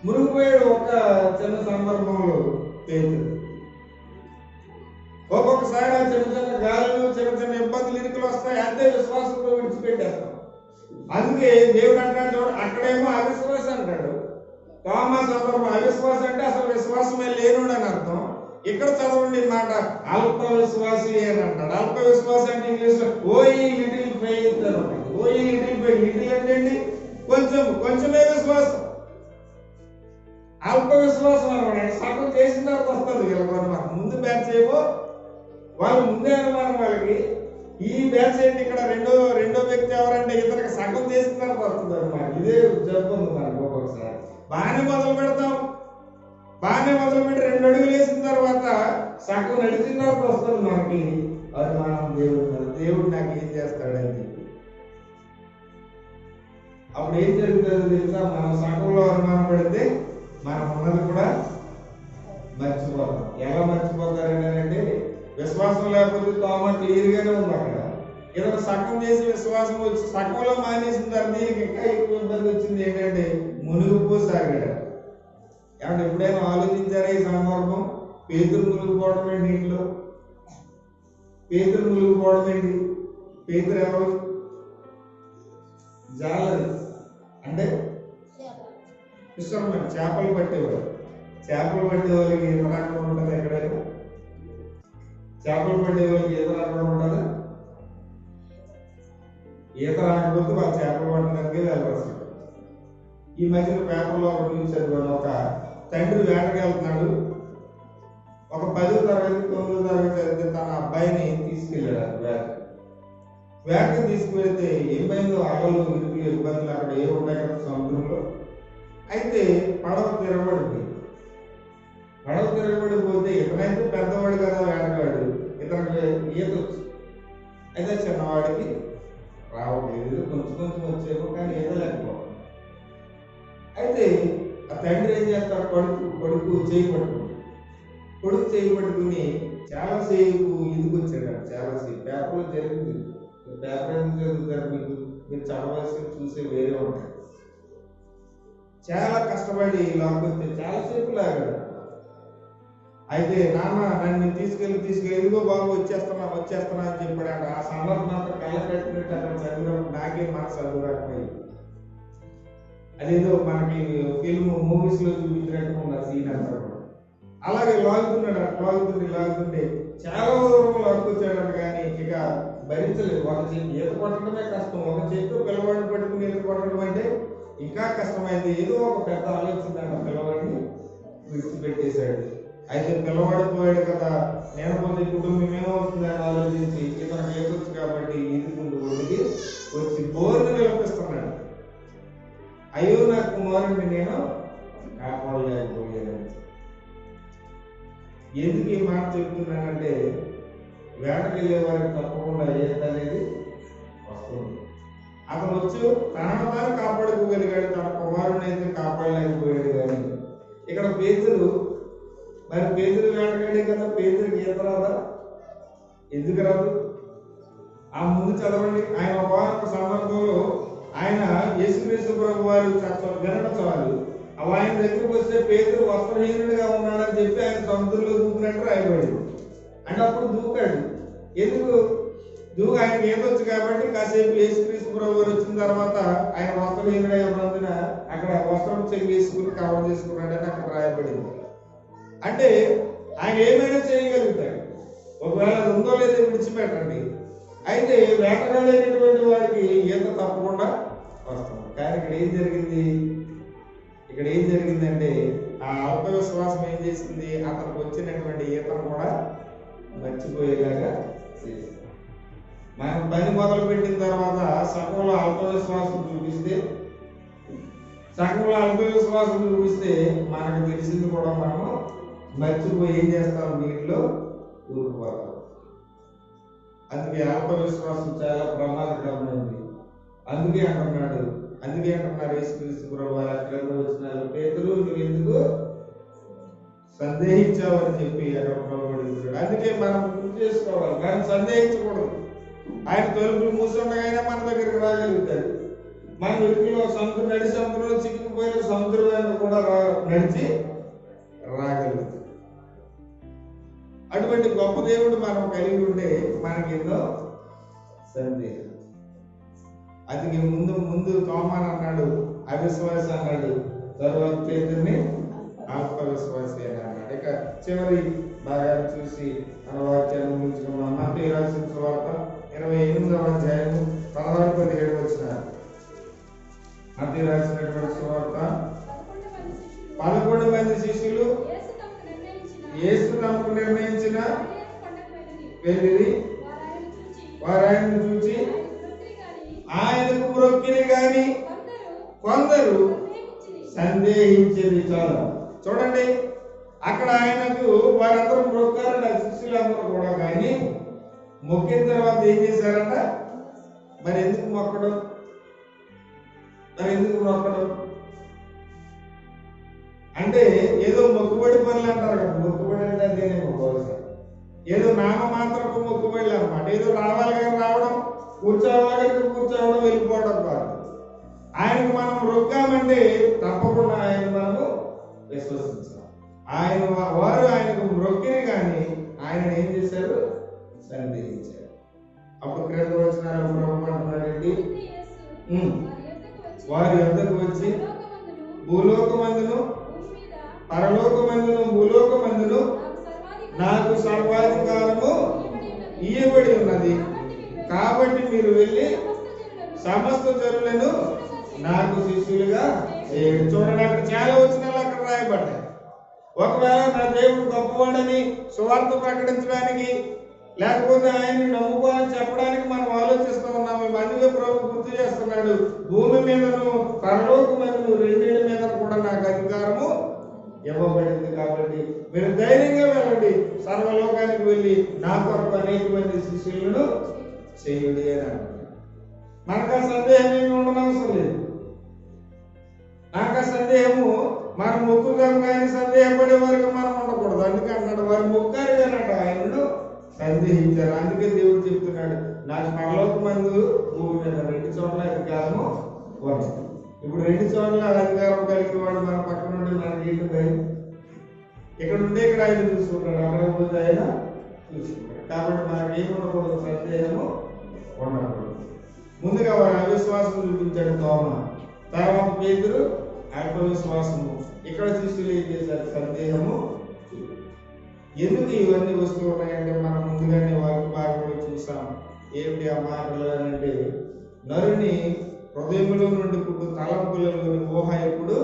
Speaker 1: మునిగిపోయాడు. ఒక చిన్న సందర్భంలో పేతురు ఒక్కొక్కసారి ఆ చిన్న గాలులు, చిన్న ఇబ్బందులు, ఇరుకులు వస్తాయి, అంతే విశ్వాసంతో విడిచిపెట్టేస్తాం. అందుకే దేవుడు అంటాడు చూడ, అక్కడేమో అవిశ్వాసం అంటాడు. తోమా సందర్భం అవిశ్వాసం అంటే అసలు విశ్వాసమే లేనుడు అని అర్థం. ఇక్కడ చదవండి మాట, అల్ప విశ్వాసి అని అంటాడు. అల్ప విశ్వాసం అంటే ఇంగ్లీష్ లో ఓయి లిటిల్ ఫెయిత్ అని ఉంటుంది. ఓయి లిటిల్ ఫెయిత్, లిటిల్ అంటే ఏంటి? కొంచెమే విశ్వాసం. అల్ప విశ్వాసం అనమాట. సగం చేసిన తర్వాత వస్తుంది మనకు. ముందు బ్యాచ్ ఏమో వాళ్ళు ముందే అనుమానం వాళ్ళకి, ఈ బ్యాచ్ ఏంటి ఇక్కడ రెండో వ్యక్తి ఎవరంటే ఇతనికి సగం చేసిన తర్వాత వస్తుంది అనమాట. ఇదే జబ్బు ఉంది మనకు. ఒక్కొక్కసారి బాగానే మొదలు పెడతాం, బాగానే మొదలుపెట్టి 2 అడుగులు వేసిన తర్వాత సగం నడిచిన తర్వాత వస్తుంది మనకి అనుమానం. దేవుడు నాకు ఏం చేస్తాడని చెప్పి అప్పుడు ఏం జరుగుతుందో తెలుసా? మనం సగంలో అనుమానం పెడితే మనం ఉన్నది కూడా మర్చిపోతాం. ఎలా మర్చిపోతారంటే, విశ్వాసం లేకపోతే తోమ క్లియర్గానే ఉంది అక్కడ. ఏదైనా సగం చేసి విశ్వాసం వచ్చి సగంలో మానేసిన తర్వాత దీనికి ఇంకా ఎక్కువ ఇబ్బంది వచ్చింది. ఏంటంటే మునిగిపోసాగాడు. ఏమంటే ఎప్పుడైనా ఆలోచించారా ఈ సందర్భం? పేతురు మునిగిపోవడం ఏంటి? ఇంట్లో పేతురు మునిగిపోవడం ఏంటి? పేతురు ఎవరు? జాలరి అంటే ఫిషర్మెన్, చేపలు పట్టేవారు. చేపలు పట్టే వాళ్ళకి ఈత రాకుండా ఉంటుంది ఎక్కడైనా? చేపలు పట్టే వాళ్ళకి ఈత రాకుండా ఉంటుంది? ఈత రాకపోతే వాళ్ళు చేపలు పట్టడానికి వెళ్ళాల్సి. ఈ మధ్యన పేపర్లో ఒక న్యూస్ చదివాను. ఒక తండ్రి వేటకి వెళ్తున్నాడు. ఒక 10వ తరగతి 9వ తరగతి చదివితే తన అబ్బాయిని తీసుకెళ్ళాడు వేట. వేటకు తీసుకువెళ్తే ఏమైందో అలలు ఇరుకులు ఇబ్బందులు అక్కడ ఏ ఉన్నాయి కదా సముద్రంలో. అయితే పడవ తిరగబడిపోయింది. పడవ తిరగబడిపోతే ఇతనైతే పెద్దవాడు కదా వేటగాడు, ఇతనికి ఈత వచ్చు. అయితే చిన్నవాడికి రావట్లేదు, కొంచెం కొంచెం వచ్చేమో కానీ ఈత లేకపోవడం. అయితే ఆ తండ్రి ఏం చేస్తాడు, కొడుకు చేయి పట్టుకుని చాలాసేపు ఇదికొచ్చాడు. చాలాసేపు పేపర్లో జరిగింది. పేపర్ ఎందుకు చదువుతారు, మీరు చదవాల్సి చూసే వేరే ఉంటాయి. చాలా కష్టపడి లాక్కొస్తే చాలాసేపు లాగాడు. అయితే నాన్న నన్ను తీసుకెళ్ళి ఇదిగో బాబు వచ్చేస్తున్నా అని చెప్పాడు. ఆ సందర్భం అంతా కళ్ళ కట్టినట్టు అక్కడ చదివినప్పుడు నాకే మనసు చదువురాకపోయింది. అదేదో మనకి ఫిల్మ్ మూవీస్ లో చూపించినట్టు ఉంది ఆ సీన్ అంతా కూడా. అలాగే లాగుతుంటే చాలా దూరం లాక్కొచ్చాడు. కానీ ఇక భరించలేదు. ఒక చేతి ఈత కొట్టడమే కష్టం, ఒక చేతితో పిల్లవాడిని పట్టుకుని ఈత కొట్టడం అంటే ఇంకా కష్టమైంది. ఏదో ఒక పెద్ద ఆలోచన పిల్లవాడిని విడిచిపెట్టేశాడు. అయితే పిల్లవాడు పోయాడు కదా, నేను కొంత కుటుంబం ఏమవుతుందని ఆలోచించి ఇతను ఏకొచ్చు కాబట్టి ఈదుకుంటూ ఒడికి వచ్చి బోర్ని విలపిస్తున్నాడు. అయ్యో నా కుమారుడిని నేను కాపాడలేకపోయాను. ఎందుకు ఈ మాట చెప్తున్నానంటే, వేటకు వెళ్ళే వారికి తప్పకుండా ఈత అనేది వస్తుంది. అతను వచ్చి తనను తాను కాపాడుకోగలిగాడు, తన కుమారుని అయితే కాపాడలేకపోయాడు. కానీ ఇక్కడ పేతురు వేటగాడే కదా, పేతురికి ఈత రాదా? ఎందుకు రాదు? ఆ ముందు చదవండి. ఆయన ఒక సందర్భంలో ఆయన యేసుక్రీస్తు ప్రభు వారు వినడం చాలు, ఆయన దగ్గరికి వస్తే పేతురు వస్త్రహీనుడిగా ఉన్నాడని చెప్పి ఆయన సముద్రంలో దూకినట్టు రాయబడింది. అంటే అప్పుడు దూకాడు. ఎందుకు ఆయనకి ఏదొచ్చు కాబట్టి కాసేపు యేసుక్రీస్తు ప్రభు వారు వచ్చిన తర్వాత ఆయన వస్త్రహీనుడై ఉన్నందున అక్కడ వస్త్రం వేసుకుని కవర్ చేసుకున్నాడని అక్కడ రాయబడింది. అంటే ఆయన ఏమైనా చేయగలుగుతాడు, ఒకవేళ అది ఉందో లేదో విడిచిపెట్టండి. అయితే వేటగాడైనటువంటి వాడికి ఈత తప్పకుండా వస్తుంది. కానీ ఇక్కడ ఏం జరిగిందంటే ఆ అల్ప విశ్వాసం ఏం చేసింది, అతనికి వచ్చినటువంటి ఈతను కూడా మర్చిపోయేలాగా చేసింది. మనం పని మొదలు పెట్టిన తర్వాత సగంలో అల్ప విశ్వాసం చూపిస్తే మనకు తెలిసింది కూడా మనము మర్చిపోయి ఏం చేస్తాం, నీటిలో ఊరిపోతాం. అందుకే అల్ప విశ్వాసం చాలా ప్రమాదకరమైనది. అందుకే అంటున్నారు యేసుక్రీస్తు ప్రభువు వారు అక్కడ వచ్చినారు, పేతురు నువ్వు ఎందుకు సందేహించావని చెప్పి అక్కడ ప్రభువు. అందుకే మనం గుర్తు చేసుకోవాలి, మనం సందేహించకూడదు. ఆయన తలుపులు మూసుండగానే మన దగ్గరికి రాగలుగుతాడు. మన వ్యక్తిలో సముద్రంలో చిక్కుకుపోయిన సముద్రం కూడా నడిచి రాగలుగుతాడు. అటువంటి గొప్ప దేవుడు మనం కలిగి ఉంటే మనకి ఎన్నో సందేహం. అది ముందు తోమాన్ అన్నాడు అవిశ్వాసి అన్నాడు, తర్వాత పేతుర్ని అల్ప విశ్వాసి అని అన్నాడు. ఇక చివరి భాగాన్ని చూసి మన వాక్యాన్ని ముగించుకున్నాం. మత్తయి రాసిన సువార్త 28వ అధ్యాయము 16-17 వచనాలు. మత్తయి రాసినటువంటి సువార్త 11 మంది శిష్యులు యేసు తమకు నిర్ణయించిన వెళ్ళిరి. వారు ఆయనను చూచి ఆయనకు మ్రొక్కిరి గాని కొందరు సందేహించేది. చాలు చూడండి, అక్కడ ఆయనకు వారందరూ మొక్కారంట, శిష్యులందరూ కూడా. కానీ మొక్కిన తర్వాత ఏం చేశారంట? మరి ఎందుకు మొక్కడం? అంటే ఏదో మొక్కుబడి పనులు అంటారు కదా, మొక్కుబడి అంటే అదేనే మొక్కవలసి, ఏదో నామమాత్రపు మొక్కుబడులు అనమాట. ఏదో రావాలి కానీ రావడం, కూర్చోవడం వెళ్ళిపోవడం కాదు. ఆయనకు మనం మొక్కామంటే తప్పకుండా ఆయన మనము విశ్వసించాలి. వారు ఆయనకు మొక్కిని కానీ ఆయన ఏం చేశారు? సందేహించారు. అప్పుడు క్రింద వచనాలు ప్రభు అంటున్నాడండి, వారి యొద్దకు వచ్చి భూలోకమందును పరలోకమందును భూలోకమందును నాకు సర్వాధికారము ఇయ్యబడి ఉన్నది, కాబట్టి మీరు వెళ్ళి సమస్త జనులను నాకు శిష్యులుగా చేయండి. చూడండి, అక్కడ చాలా వచనాలు అక్కడ రాయబడ్డాయి. ఒకవేళ నా దేవుడు గొప్పవాడని సువార్త ప్రకటించడానికి లేకపోతే ఆయన్ని నమ్ముకోవాలని చెప్పడానికి మనం ఆలోచిస్తూ ఉన్నాము. అందుకే ప్రభు గుర్తు చేస్తున్నాడు, భూమి మీదను పరలోకమందు రెండింటి మీద కూడా నాకు అధికారము ఇవ్వబడింది. కాబట్టి మీరు ధైర్యంగా వెళ్ళండి, సర్వలోకానికి వెళ్ళి నా కొరకు అనేక మంది శిష్యులను చేయుడి అని అంటున్నాడు. మనకు ఆ సందేహం ఏమి ఉండనవసరం లేదు. నాకు ఆ సందేహము మనం మొక్కుదాం కానీ సందేహపడే వరకు మనం ఉండకూడదు. అందుకే అన్నాడు, వారు మొక్కారు కానట ఆయనను సందేహించారు. అందుకే దేవుడు చెప్తున్నాడు, నాకు పరలోకమందు భూమి మీద రెండు చోట్ల అధికారము వస్తుంది. ఇప్పుడు రెండు చోట్ల అధికారం కలిగిన వాడు మన పక్కన ఉంటే మనకి ఏంటి భయం? ఇక్కడ ఉంటే ఇక్కడ ఆయన చూసుకుంటాడు, అక్కడ పోతే ఆయన చూసుకుంటాడు. కాబట్టి మనకి ఏమి ఉండకూడదు, సందేహము ఉండకూడదు. ముందుగా వారు అవిశ్వాసం చూపించాడు తోమ, తర్వాత పేతురు అల్ప విశ్వాసము. ఇక్కడ శిష్యులు ఏం చేశారు? సందేహము. ఎందుకు ఇవన్నీ వస్తూ ఉన్నాయంటే మనం ముందుగానే వాక్య భాగంలో చూసాం. ఏమిటి ఆ మాటలు అంటే, నరుని హృదయంలో నుండి పుట్టు తలంపులలోని ఊహ ఎప్పుడు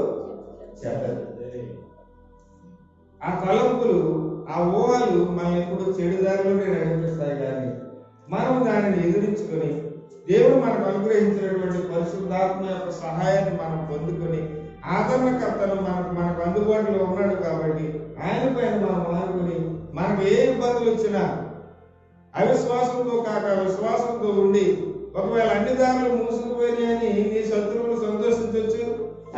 Speaker 1: చెడ్డది. ఆ తలంపులు, ఆ ఊహలు మనల్ని ఎప్పుడు చెడుదారిలోనే నడిపిస్తాయి. కానీ మనం దానిని ఎదిరించుకొని దేవుడు మనకు అనుగ్రహించినటువంటి పరిశుద్ధాత్మ యొక్క సహాయాన్ని మనం పొందుకొని, ఆదరణకర్తను మనకు అందుబాటులో ఉన్నాడు కాబట్టి ఆయన పైన మనం ఆనుకొని, మనకు ఏ ఇబ్బందులు వచ్చినా అవిశ్వాసంతో కాక విశ్వాసంతో ఉండి, ఒకవేళ అన్ని దారులు మూసుకుపోయినాయని నీ శత్రువులు సంతోషించవచ్చు,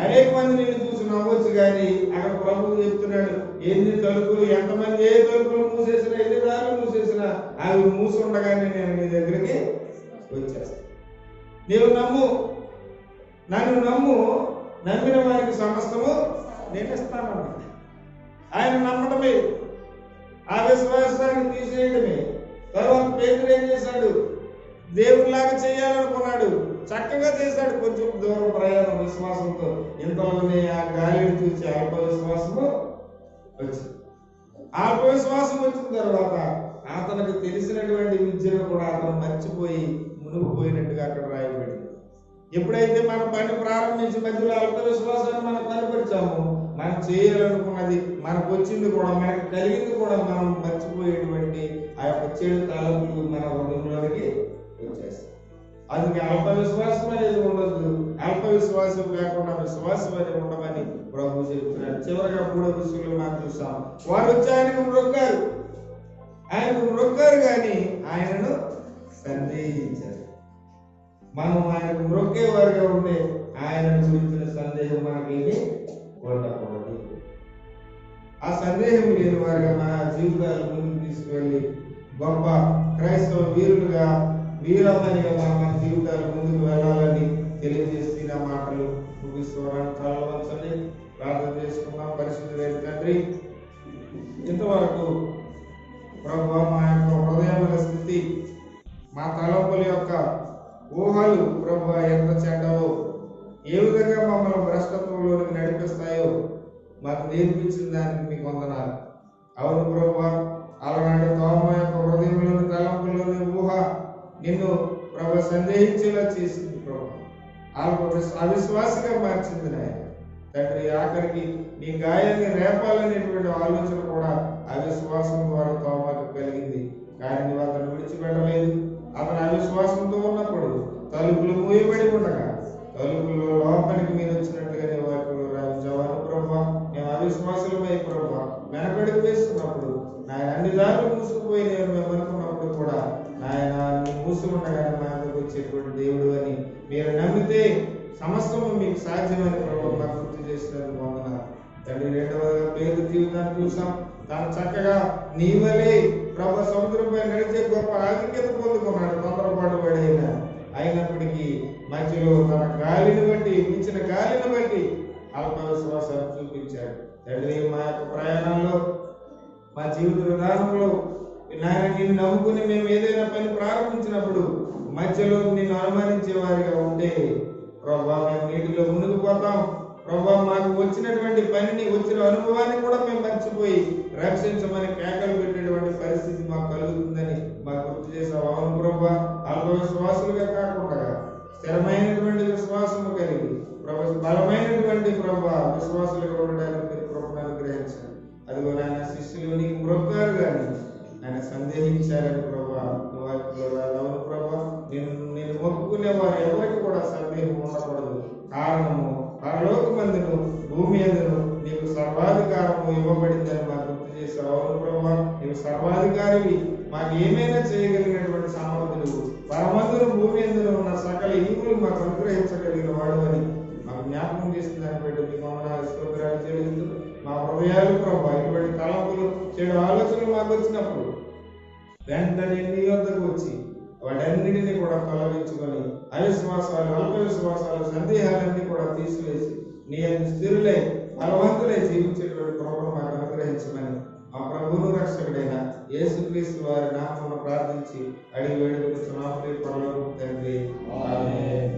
Speaker 1: అనేక మంది నిన్ను చూసి నవ్వచ్చు. కానీ అక్కడ ప్రభువు చెప్తున్నాడు, ఎన్ని తలుపులు, ఎంతమంది ఏ తలుపులు మూసేసినా, ఎన్ని దారులు మూసేసినా అవి మూసుండగానే నేను నీ దగ్గరికి వచ్చేస్తాను. నీవు నమ్ము, నన్ను నమ్ము, నమ్మిన వారికి సమస్తము నేను ఇస్తానన్నా. ఆయన నమ్మటమే, ఆ విశ్వాసాన్ని తీసేయడమే. తర్వాత పేతురు ఏం చేశాడు? దేవుడిలాగా చేయాలనుకున్నాడు, చక్కగా చేశాడు. కొంచెం దూరం ప్రయాణం విశ్వాసంతో, ఇంతలోనే ఆ గాలిని చూసి అల్ప విశ్వాసము వచ్చింది. అల్ప విశ్వాసం వచ్చిన తర్వాత అతనికి తెలిసినటువంటి విద్యను కూడా అతను మర్చిపోయి మునిగిపోయినట్టుగా అక్కడ రాయబడింది. ఎప్పుడైతే మన పని ప్రారంభించి మధ్యలో అల్ప విశ్వాసాన్ని మనం కనపరిచామో, మనం చేయాలనుకున్నది, మనకు వచ్చింది కూడా, మనకు కలిగింది కూడా మనం మర్చిపోయేటువంటి ఆ యొక్క చెడు తలంపులు మన హృదయంలోనికి వచ్చేస్తాయి. అందుకే అల్ప విశ్వాసం అనేది ఉండదు. అల్ప విశ్వాసం కాకుండా విశ్వాసం అనేది ఉండమని ప్రభు చెప్తున్నాడు. చివరిగా 3వ విషయంలో మనం చూసాం, వారు వచ్చి ఆయనకు మ్రొక్కారు కానీ ఆయనను సందేహించారు. మనం ఆయనకు మ్రొక్కేవారిగా ఉంటే ఆయనను గురించిన సందేహం మనకేమి ఉండకూడదు. ఆ సందేహం లేని వారిగా మన జీవితాలు ముందుకు తీసుకువెళ్ళి గొప్ప క్రైస్తవ వీరమనిగా మన జీవితాలు ముందుకు వెళ్ళాలని తెలియజేసి నా మాటలు ముగిస్తున్నాను. చాలా వంచండి, ప్రార్థన చేసుకున్నాం. పరిశుద్ధుడైన తండ్రి, ఇంతవరకు ప్రభువా మా యొక్క హృదయముల స్థితి, మా తలంపుల యొక్క ఊహలు ప్రభువా ఎంత చెడ్డవో, ఏ విధంగా మమ్మల్ని భ్రష్టత్వంలోనికి నడిపిస్తాయో మాకు నేర్పించిన దానికి మీకు వందనాలు. అవును ప్రభువా, అలనాటి తోమ యొక్క హృదయంలోని తలంపులోని ఊహ నిన్ను ప్రభు సందేహించేలా చేసింది. ప్రభు అవిశ్వాసగా మార్చింది నాయన తండ్రి. ఆఖరికి నీ గాయాన్ని రేపాలనేటువంటి ఆలోచన కూడా అవిశ్వాసం ద్వారా తోమకు కలిగింది. కానీ నువ్వు అతను విడిచిపెట్టలేదు. అతను అవిశ్వాసంతో ఉన్నప్పుడు తలుపులు మూయబడి ఉండగా తలుపుల్లో లోపలికి మీరు వచ్చినట్లుగా నీ వాక్యంలో రాయించావు. ప్రభు, మేము అవిశ్వాసులమై ప్రభు వెనకడుగు వేస్తున్నప్పుడు నాయన అన్ని దారులు మూసుకుపోయి నేను మేము అనుకున్నప్పుడు కూడా నాయన నీ మూసుకుండగానే మా అందరికి వచ్చేటువంటి దేవుడు అని మీరు నమ్మితే సమస్తము మీకు సాధ్యమని ప్రభు మాకు గుర్తు చేసినందుకు వందనాలు తండ్రి. రెండవగా పేరు జీవితాన్ని చూసాం. తాను చక్కగా నీ వలే ప్రభు సముద్రంపై నడిచే గొప్ప ఆధిక్యత పొందుకున్నాడు. తొందరపాటు పడైన అయినప్పటికీ మధ్యలో తన గాలిని బట్టి, ఇచ్చిన గాలిని బట్టి అల్ప విశ్వాసాన్ని చూపించాడు. తండ్రి, మా యొక్క ప్రయాణంలో, మా జీవిత విధానంలో నాయన నిన్ను నమ్ముకుని మేము ఏదైనా పని ప్రారంభించినప్పుడు మధ్యలో నిన్ను అనుమానించే వారిగా ఉంటే ప్రభా మేము నీటిలో మునిగిపోతాం. ప్రభా మాకు వచ్చినటువంటి పనిని, వచ్చిన అనుభవాన్ని కూడా మేము మర్చిపోయి రక్షించమని కేకలు పెట్టేటువంటి పరిస్థితి మాకు కలుగుతుందని మాకు గుర్తు చేసావు. అవును ప్రభా, అల్ప విశ్వాసులుగా కాకుండా స్థిరమైనటువంటి విశ్వాసము కలిగి బలమైనటువంటి ప్రభా విశ్వాసులుగా ఉండడానికి మీరు కృపను అనుగ్రహించండి. అదిగో నాయన శిష్యులు నీకు మ్రొక్కారు కానీ ఆయన సందేహించారని ప్రభా అవును ప్రభా, నేను మొక్కుకునే వారు ఎవరికి కూడా సందేహం ఉండకూడదు. కారణము పరలోకమందును భూమి అందును నీకు సర్వాధికారము ఇవ్వబడిందని మాకు గుర్తు చేశావు. అవును ప్రభా, నీవు సర్వాధికారివి, మాకు ఏమైనా చేయగలిగినటువంటి సామర్థ్యులు, పరమందును భూమి అందులో ఉన్న సకల ఈవులు మాకు అనుగ్రహించగలిగిన వాడు అని మాకు జ్ఞాపకం చేసిన దాన్ని బట్టి మీ మమ్మల్ని స్తోత్రాలు చెల్లిస్తూ, మా హృదయాలు ప్రభా ఇటువంటి తలంపులు చెడు ఆలోచనలు మాకు వచ్చినప్పుడు వెంటనే నీ వద్దకు వచ్చి వాటన్నిటిని కూడా తొలగించుకొని అవిశ్వాసాలు, అల్ప విశ్వాసాలు, సందేహాలన్నీ కూడా తీసివేసి నీ స్థిరులై బలవంతులై జీవించేటువంటి కృపను మాకు అనుగ్రహించమని మా ప్రభువును రక్షకుడైన యేసుక్రీస్తు వారి నామమున ప్రార్థించి అడిగి వేడుకొనుచున్నాము పరలోకపు తండ్రి. ఆమేన్.